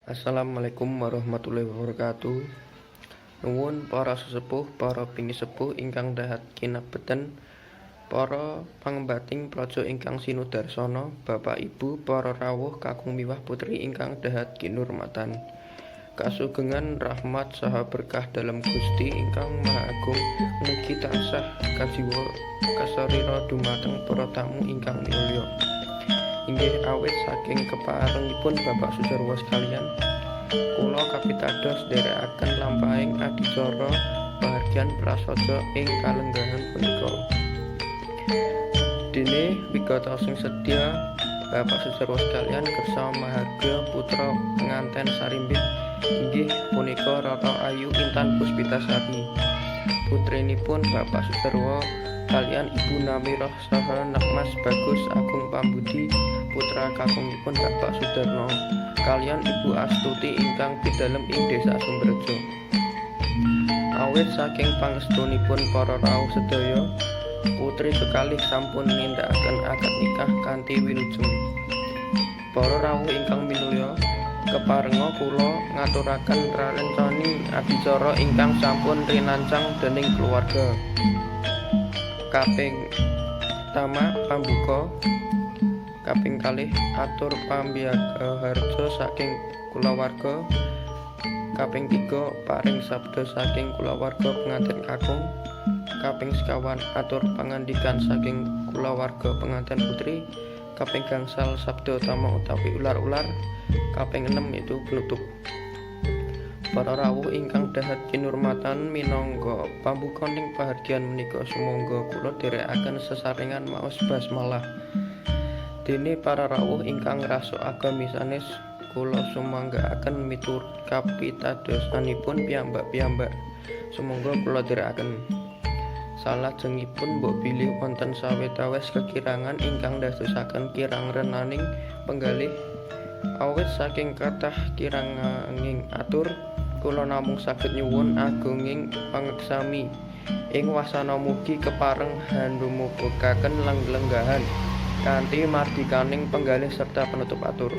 Assalamualaikum warahmatullahi wabarakatuh. Nuwun para sesepuh, para pinisepuh ingkang dahat kinabeten, para pangembating praja ingkang sinudarsana, Bapak Ibu, para rawuh kakung miwah putri ingkang dahat kinurmatan. Kasugengan rahmat saha berkah dalam Gusti ingkang Maha Agung mugi tansah kajiwa kasarira dumateng para tamu ingkang mulya. Inggih awit saking keparengipun Bapak Sudarwa sekalian, kula kapitados nderekaken lampahing adicara pahargyan prasaja ing kalenggahan punika. Dene wigatosing sedya Bapak Sudarwa sekalian kersa mahargya putra penganten sarimbit inggih punika Rara Ayu Intan Puspitasari. Putrinipun Bapak Sudarwa kalian Ibu Namirah saha Nakmas Bagus Agung Pambudi, putra kakungipun Bapak Sudarno kalian Ibu Astuti ingkang pidalem ing Desa Sumberjo. Awit saking pangestunipun para rawuh sedaya, putri kekalih sampun nindakaken akad nikah kanthi wilujeng. Para rawuh ingkang minulya, keparenga kula ngaturaken rarencani adicara ingkang sampun rinancang dening keluarga. Kaping pertama pambuka, kaping kalih atur pambiyaga harja saking kulawarga, kaping 3 paring sabda saking kulawarga pengantin kakung, kaping sekawan atur pangandikan saking kulawarga pengantin putri, kaping gangsal sabda tama utawi ular-ular, kaping 6 itu penutup. Para rawuh ingkang dahat kinurmatan minangka pambukaning pahargyan menika sumangga kula dherekaken sesarengan maos basmalah. Dene para rawuh ingkang ngrasa agami sanes kula sumanggaaken miturut kapitadosanipun piyambak-piyambak. Sumangga kula dherekaken. Salajengipun mbok bilih wonten sawetawis kekirangan ingkang dadosaken kirang renaning penggalih. Awit saking kathah kiranging atur, kula namung saged nyuwun agunging pangeksami ing wasana mugi kepareng handumukaken lenggahan kanthi mardikaning penggalih serta penutup atur.